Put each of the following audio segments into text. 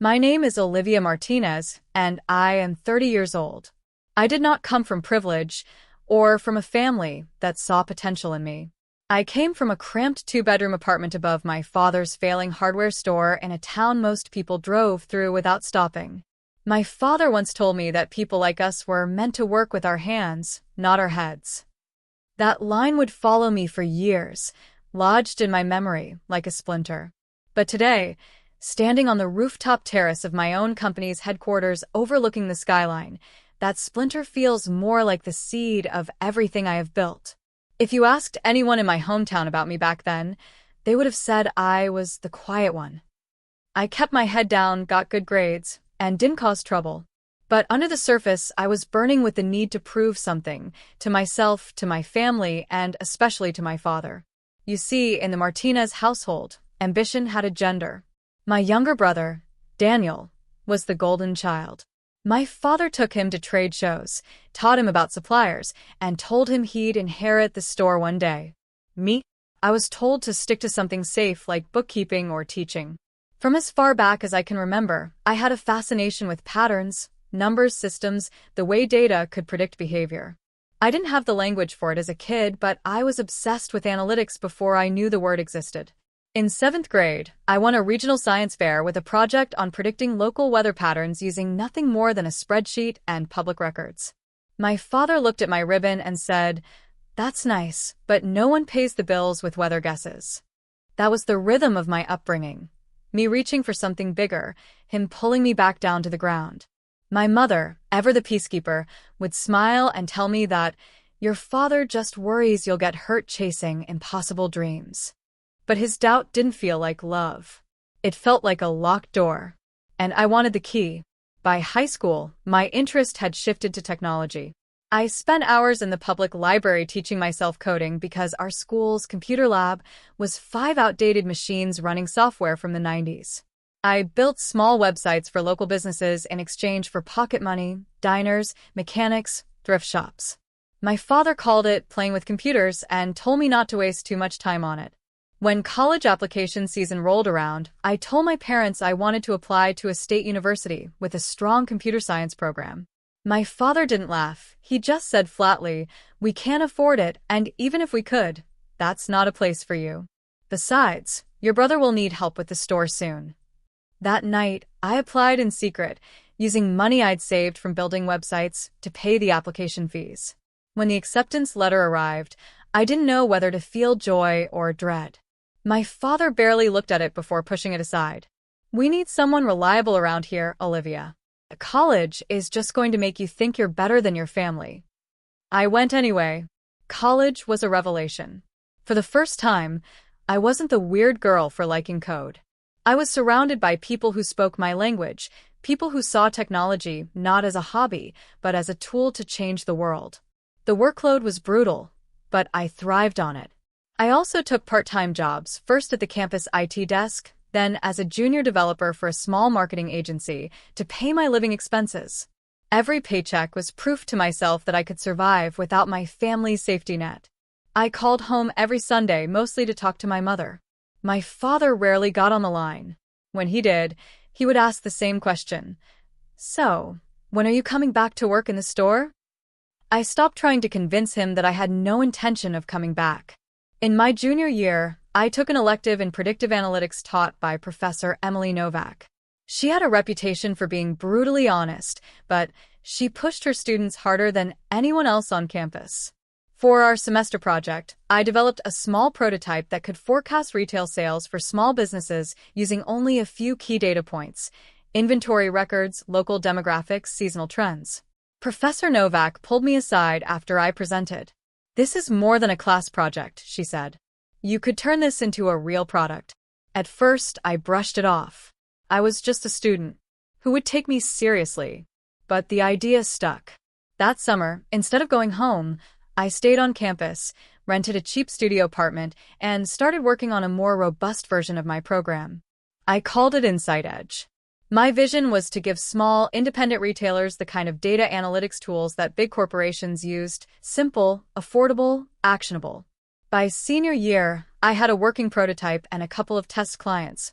My name is Olivia Martinez, and I am 30 years old. I did not come from privilege or from a family that saw potential in me. I came from a cramped two-bedroom apartment above my father's failing hardware store in a town most people drove through without stopping. My father once told me that people like us were meant to work with our hands, not our heads. That line would follow me for years, lodged in my memory like a splinter. But today, standing on the rooftop terrace of my own company's headquarters overlooking the skyline, that splinter feels more like the seed of everything I have built. If you asked anyone in my hometown about me back then, they would have said I was the quiet one. I kept my head down, got good grades, and didn't cause trouble. But under the surface, I was burning with the need to prove something, to myself, to my family, and especially to my father. You see, in the Martinez household, ambition had a gender. My younger brother, Daniel, was the golden child. My father took him to trade shows, taught him about suppliers, and told him he'd inherit the store one day. Me? I was told to stick to something safe like bookkeeping or teaching. From as far back as I can remember, I had a fascination with patterns, numbers, systems, the way data could predict behavior. I didn't have the language for it as a kid, but I was obsessed with analytics before I knew the word existed. In 7th grade, I won a regional science fair with a project on predicting local weather patterns using nothing more than a spreadsheet and public records. My father looked at my ribbon and said, "That's nice, but no one pays the bills with weather guesses." That was the rhythm of my upbringing. Me reaching for something bigger, him pulling me back down to the ground. My mother, ever the peacekeeper, would smile and tell me that your father just worries you'll get hurt chasing impossible dreams. But his doubt didn't feel like love. It felt like a locked door. And I wanted the key. By high school, my interest had shifted to technology. I spent hours in the public library teaching myself coding because our school's computer lab was 5 outdated machines running software from the 90s. I built small websites for local businesses in exchange for pocket money, diners, mechanics, thrift shops. My father called it playing with computers and told me not to waste too much time on it. When college application season rolled around, I told my parents I wanted to apply to a state university with a strong computer science program. My father didn't laugh. He just said flatly, "We can't afford it, and even if we could, that's not a place for you. Besides, your brother will need help with the store soon." That night, I applied in secret, using money I'd saved from building websites to pay the application fees. When the acceptance letter arrived, I didn't know whether to feel joy or dread. My father barely looked at it before pushing it aside. "We need someone reliable around here, Olivia. College is just going to make you think you're better than your family." I went anyway. College was a revelation. For the first time, I wasn't the weird girl for liking code. I was surrounded by people who spoke my language, people who saw technology not as a hobby, but as a tool to change the world. The workload was brutal, but I thrived on it. I also took part-time jobs, first at the campus IT desk, then as a junior developer for a small marketing agency, to pay my living expenses. Every paycheck was proof to myself that I could survive without my family's safety net. I called home every Sunday, mostly to talk to my mother. My father rarely got on the line. When he did, he would ask the same question. "So, when are you coming back to work in the store?" I stopped trying to convince him that I had no intention of coming back. In my junior year, I took an elective in predictive analytics taught by Professor Emily Novak. She had a reputation for being brutally honest, but she pushed her students harder than anyone else on campus. For our semester project, I developed a small prototype that could forecast retail sales for small businesses using only a few key data points: inventory records, local demographics, seasonal trends. Professor Novak pulled me aside after I presented. "This is more than a class project," she said. "You could turn this into a real product." At first, I brushed it off. I was just a student. Who would take me seriously? But the idea stuck. That summer, instead of going home, I stayed on campus, rented a cheap studio apartment, and started working on a more robust version of my program. I called it Insight Edge. My vision was to give small, independent retailers the kind of data analytics tools that big corporations used: simple, affordable, actionable. By senior year, I had a working prototype and a couple of test clients.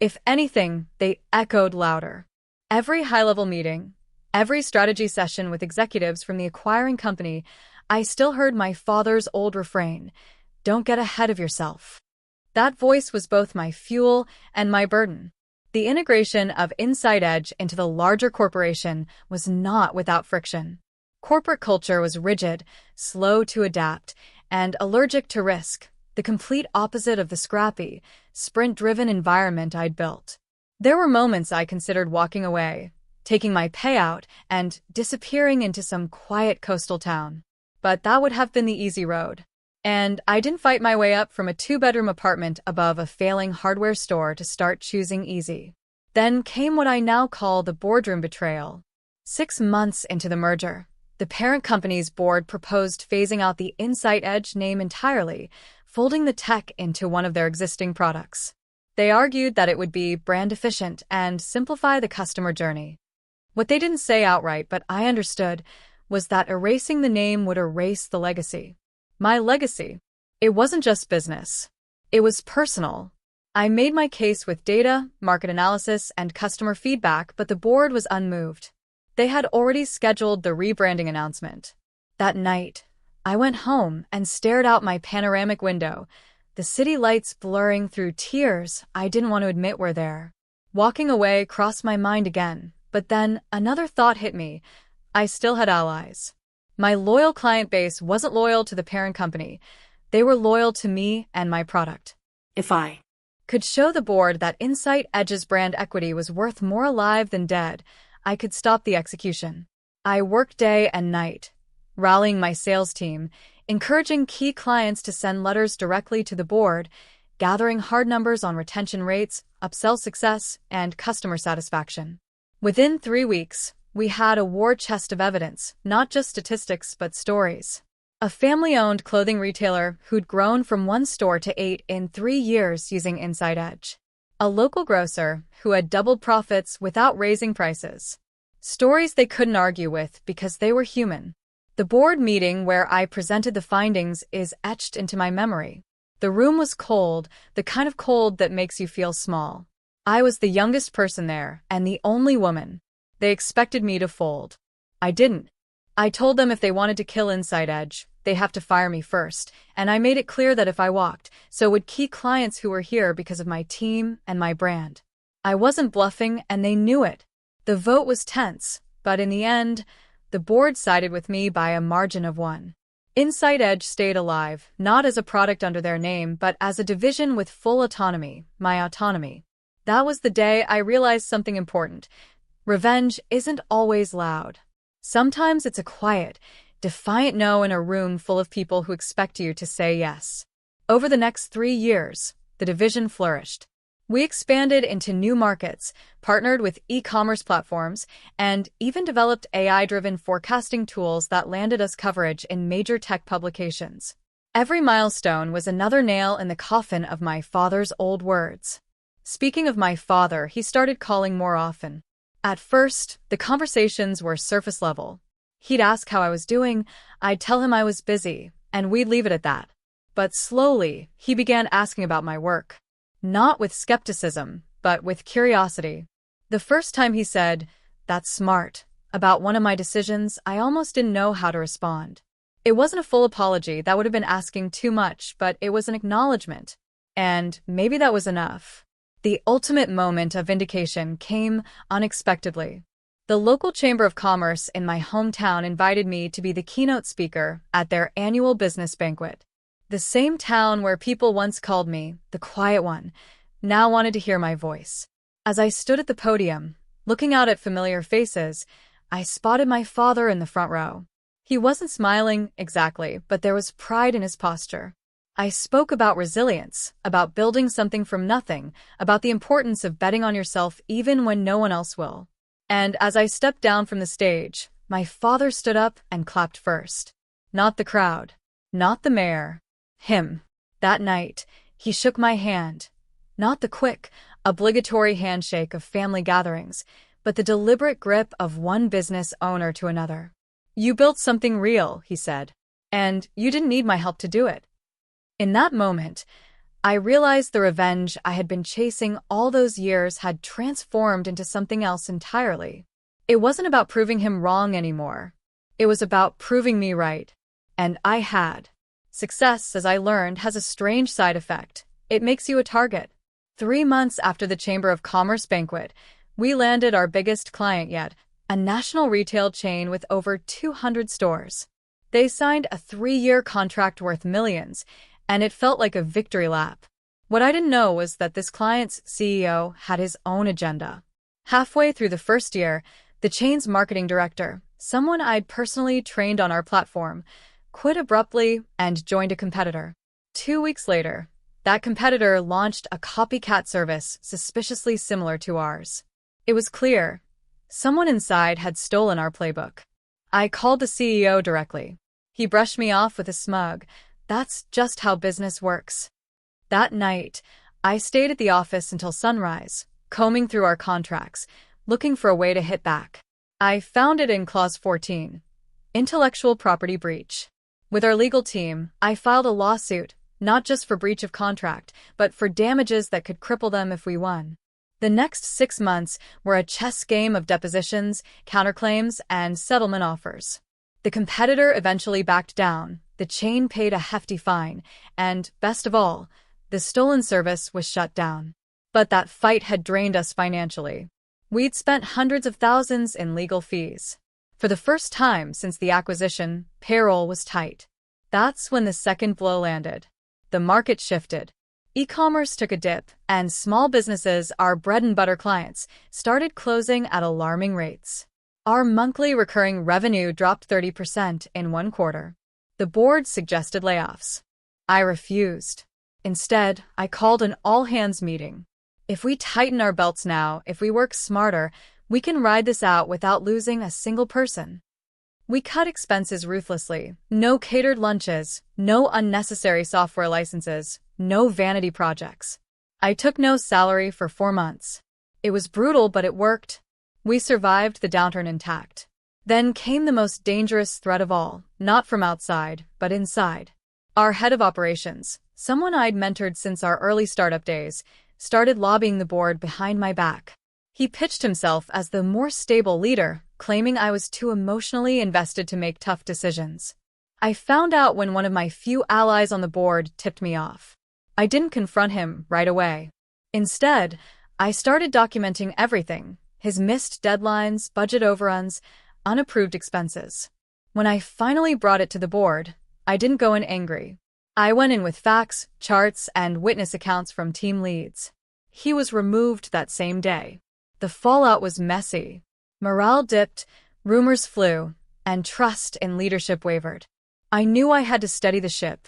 If anything, they echoed louder. Every high-level meeting, every strategy session with executives from the acquiring company, I still heard my father's old refrain, "Don't get ahead of yourself." That voice was both my fuel and my burden. The integration of Inside Edge into the larger corporation was not without friction. Corporate culture was rigid, slow to adapt, and allergic to risk, the complete opposite of the scrappy, sprint-driven environment I'd built. There were moments I considered walking away, taking my payout, and disappearing into some quiet coastal town. But that would have been the easy road. And I didn't fight my way up from a two-bedroom apartment above a failing hardware store to start choosing easy. Then came what I now call the boardroom betrayal. 6 months into the merger, the parent company's board proposed phasing out the Inside Edge name entirely, folding the tech into one of their existing products. They argued that it would be brand efficient and simplify the customer journey. What they didn't say outright, but I understood, was that erasing the name would erase the legacy. My legacy. It wasn't just business. It was personal. I made my case with data, market analysis, and customer feedback, but the board was unmoved. They had already scheduled the rebranding announcement. That night, I went home and stared out my panoramic window, the city lights blurring through tears I didn't want to admit were there. Walking away crossed my mind again, but then another thought hit me. I still had allies. My loyal client base wasn't loyal to the parent company. They were loyal to me and my product. If I could show the board that Inside Edge's brand equity was worth more alive than dead, I could stop the execution. I worked day and night, rallying my sales team, encouraging key clients to send letters directly to the board, gathering hard numbers on retention rates, upsell success, and customer satisfaction. Within 3 weeks, we had a war chest of evidence, not just statistics but stories. A family-owned clothing retailer who'd grown from 1 store to 8 in 3 years using Inside Edge. A local grocer who had doubled profits without raising prices. Stories they couldn't argue with because they were human. The board meeting where I presented the findings is etched into my memory. The room was cold, the kind of cold that makes you feel small. I was the youngest person there and the only woman. They expected me to fold. I didn't. I told them if they wanted to kill Inside Edge, they have to fire me first, and I made it clear that if I walked, so would key clients who were here because of my team and my brand. I wasn't bluffing, and they knew it. The vote was tense, but in the end, the board sided with me by a margin of 1. Inside Edge stayed alive, not as a product under their name, but as a division with full autonomy, my autonomy. That was the day I realized something important. Revenge isn't always loud. Sometimes it's a quiet, defiant no in a room full of people who expect you to say yes. Over the next 3 years, the division flourished. We expanded into new markets, partnered with e-commerce platforms, and even developed AI-driven forecasting tools that landed us coverage in major tech publications. Every milestone was another nail in the coffin of my father's old words. Speaking of my father, he started calling more often. At first, the conversations were surface level. He'd ask how I was doing, I'd tell him I was busy, and we'd leave it at that. But slowly, he began asking about my work. Not with skepticism, but with curiosity. The first time he said, "That's smart," about one of my decisions, I almost didn't know how to respond. It wasn't a full apology, that would have been asking too much, but it was an acknowledgement. And maybe that was enough. The ultimate moment of vindication came unexpectedly. The local Chamber of Commerce in my hometown invited me to be the keynote speaker at their annual business banquet. The same town where people once called me the quiet one, now wanted to hear my voice. As I stood at the podium, looking out at familiar faces, I spotted my father in the front row. He wasn't smiling exactly, but there was pride in his posture. I spoke about resilience, about building something from nothing, about the importance of betting on yourself even when no one else will. And as I stepped down from the stage, my father stood up and clapped first. Not the crowd, not the mayor, him. That night, he shook my hand. Not the quick, obligatory handshake of family gatherings, but the deliberate grip of one business owner to another. "You built something real," he said, "and you didn't need my help to do it." In that moment, I realized the revenge I had been chasing all those years had transformed into something else entirely. It wasn't about proving him wrong anymore. It was about proving me right. And I had. Success, as I learned, has a strange side effect. It makes you a target. 3 months after the Chamber of Commerce banquet, we landed our biggest client yet, a national retail chain with over 200 stores. They signed a 3-year contract worth millions, and it felt like a victory lap. What I didn't know was that this client's CEO had his own agenda. Halfway through the first year, the chain's marketing director, someone I'd personally trained on our platform, quit abruptly and joined a competitor. 2 weeks later, that competitor launched a copycat service suspiciously similar to ours. It was clear. Someone inside had stolen our playbook. I called the CEO directly. He brushed me off with a smug, "That's just how business works." That night, I stayed at the office until sunrise, combing through our contracts, looking for a way to hit back. I found it in Clause 14, intellectual property breach. With our legal team, I filed a lawsuit, not just for breach of contract, but for damages that could cripple them if we won. The next 6 months were a chess game of depositions, counterclaims, and settlement offers. The competitor eventually backed down, the chain paid a hefty fine, and, best of all, the stolen service was shut down. But that fight had drained us financially. We'd spent hundreds of thousands in legal fees. For the first time since the acquisition, payroll was tight. That's when the second blow landed. The market shifted. E-commerce took a dip, and small businesses, our bread-and-butter clients, started closing at alarming rates. Our monthly recurring revenue dropped 30% in 1 quarter. The board suggested layoffs. I refused. Instead, I called an all-hands meeting. If we tighten our belts now, if we work smarter, we can ride this out without losing a single person. We cut expenses ruthlessly. No catered lunches, no unnecessary software licenses, no vanity projects. I took no salary for 4 months. It was brutal, but it worked. We survived the downturn intact. Then came the most dangerous threat of all, not from outside, but inside. Our head of operations, someone I'd mentored since our early startup days, started lobbying the board behind my back. He pitched himself as the more stable leader, claiming I was too emotionally invested to make tough decisions. I found out when one of my few allies on the board tipped me off. I didn't confront him right away. Instead, I started documenting everything: his missed deadlines, budget overruns, unapproved expenses. When I finally brought it to the board, I didn't go in angry. I went in with facts, charts, and witness accounts from team leads. He was removed that same day. The fallout was messy. Morale dipped, rumors flew, and trust in leadership wavered. I knew I had to steady the ship,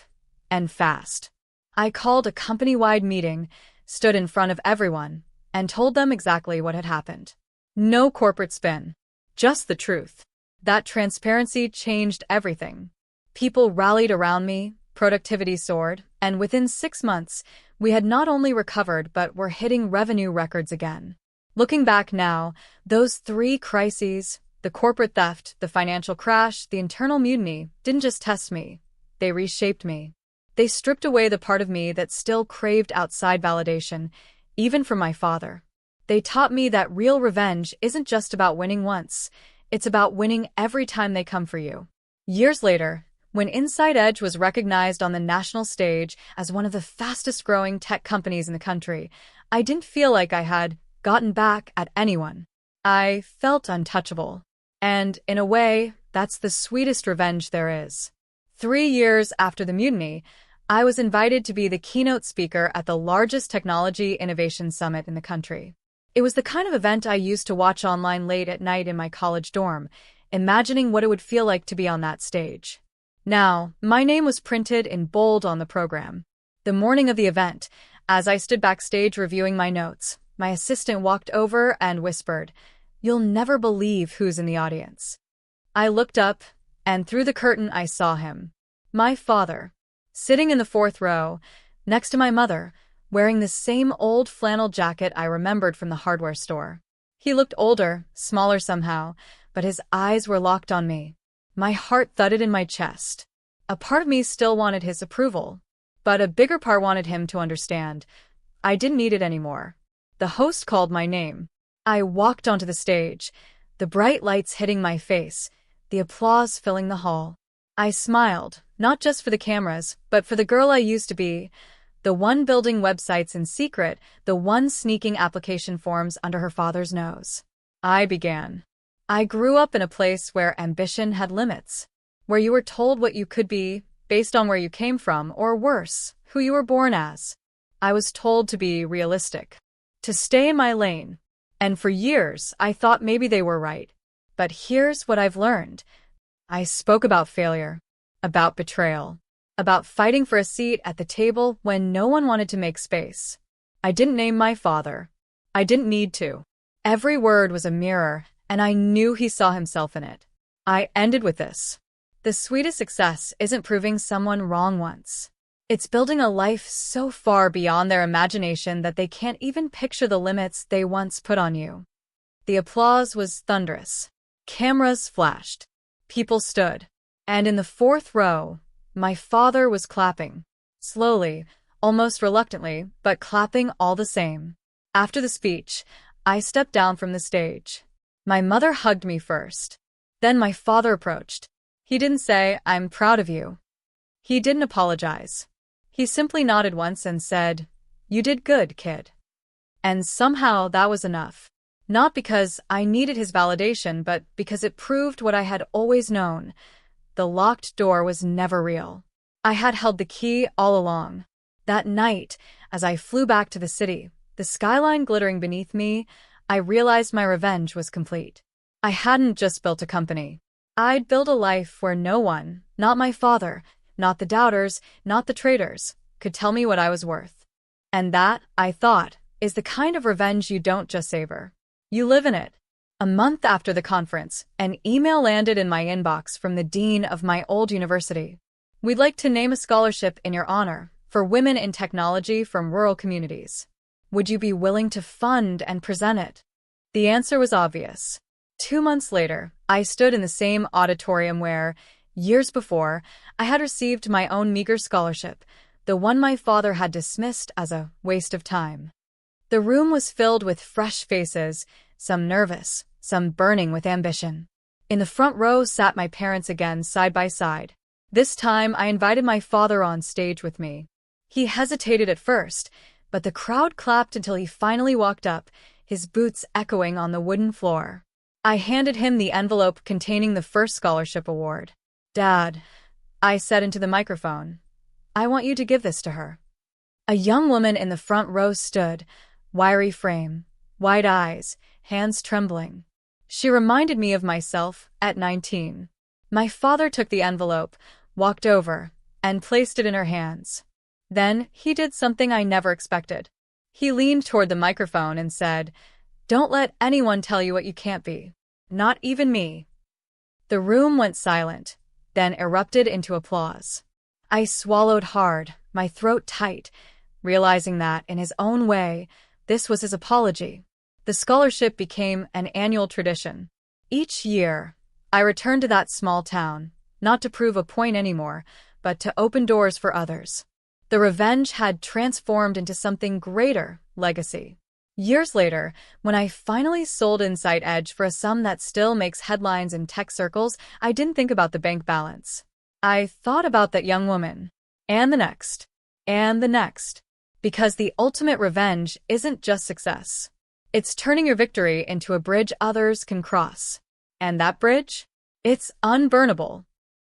and fast. I called a company-wide meeting, stood in front of everyone, and told them exactly what had happened. No corporate spin, just the truth. That transparency changed everything. People rallied around me, productivity soared, and within 6 months, we had not only recovered but were hitting revenue records again. Looking back now, those 3 crises, the corporate theft, the financial crash, the internal mutiny, didn't just test me. They reshaped me. They stripped away the part of me that still craved outside validation, even from my father. They taught me that real revenge isn't just about winning once. It's about winning every time they come for you. Years later, when Inside Edge was recognized on the national stage as one of the fastest-growing tech companies in the country, I didn't feel like I had gotten back at anyone. I felt untouchable. And, in a way, that's the sweetest revenge there is. 3 years after the mutiny, I was invited to be the keynote speaker at the largest technology innovation summit in the country. It was the kind of event I used to watch online late at night in my college dorm, imagining what it would feel like to be on that stage. Now, my name was printed in bold on the program. The morning of the event, as I stood backstage reviewing my notes, my assistant walked over and whispered, "You'll never believe who's in the audience." I looked up, and through the curtain I saw him. My father, sitting in the 4th row, next to my mother, wearing the same old flannel jacket I remembered from the hardware store. He looked older, smaller somehow, but his eyes were locked on me. My heart thudded in my chest. A part of me still wanted his approval. But a bigger part wanted him to understand. I didn't need it anymore. The host called my name. I walked onto the stage, the bright lights hitting my face, the applause filling the hall. I smiled, not just for the cameras, but for the girl I used to be, the one building websites in secret, the one sneaking application forms under her father's nose. I began. I grew up in a place where ambition had limits, where you were told what you could be based on where you came from, or worse, who you were born as. I was told to be realistic, to stay in my lane. And for years, I thought maybe they were right. But here's what I've learned. I spoke about failure, about betrayal, about fighting for a seat at the table when no one wanted to make space. I didn't name my father. I didn't need to. Every word was a mirror, and I knew he saw himself in it. I ended with this. The sweetest success isn't proving someone wrong once. It's building a life so far beyond their imagination that they can't even picture the limits they once put on you. The applause was thunderous. Cameras flashed. People stood. And in the fourth row, my father was clapping. Slowly, almost reluctantly, but clapping all the same. After the speech, I stepped down from the stage. My mother hugged me first. Then my father approached. He didn't say, "I'm proud of you." He didn't apologize. He simply nodded once and said, "You did good, kid." And somehow that was enough. Not because I needed his validation, but because it proved what I had always known. The locked door was never real. I had held the key all along. That night, as I flew back to the city, the skyline glittering beneath me, I realized my revenge was complete. I hadn't just built a company. I'd built a life where no one, not my father, not the doubters, not the traitors, could tell me what I was worth. And that, I thought, is the kind of revenge you don't just savor. You live in it. A month after the conference, an email landed in my inbox from the dean of my old university. "We'd like to name a scholarship in your honor for women in technology from rural communities. Would you be willing to fund and present it?" The answer was obvious. 2 months later, I stood in the same auditorium where, years before, I had received my own meager scholarship, the one my father had dismissed as a waste of time. The room was filled with fresh faces, some nervous, some burning with ambition. In the front row sat my parents again, side by side. This time, I invited my father on stage with me. He hesitated at first, but the crowd clapped until he finally walked up, his boots echoing on the wooden floor. I handed him the envelope containing the first scholarship award. "Dad," I said into the microphone, "I want you to give this to her." A young woman in the front row stood, wiry frame, wide eyes, hands trembling. She reminded me of myself at 19. My father took the envelope, walked over, and placed it in her hands. Then he did something I never expected. He leaned toward the microphone and said, "Don't let anyone tell you what you can't be. Not even me." The room went silent, then erupted into applause. I swallowed hard, my throat tight, realizing that, in his own way, this was his apology. The scholarship became an annual tradition. Each year, I returned to that small town, not to prove a point anymore, but to open doors for others. The revenge had transformed into something greater, legacy. Years later, when I finally sold Insight Edge for a sum that still makes headlines in tech circles, I didn't think about the bank balance. I thought about that young woman, and the next, and the next. Because the ultimate revenge isn't just success. It's turning your victory into a bridge others can cross. And that bridge? It's unburnable.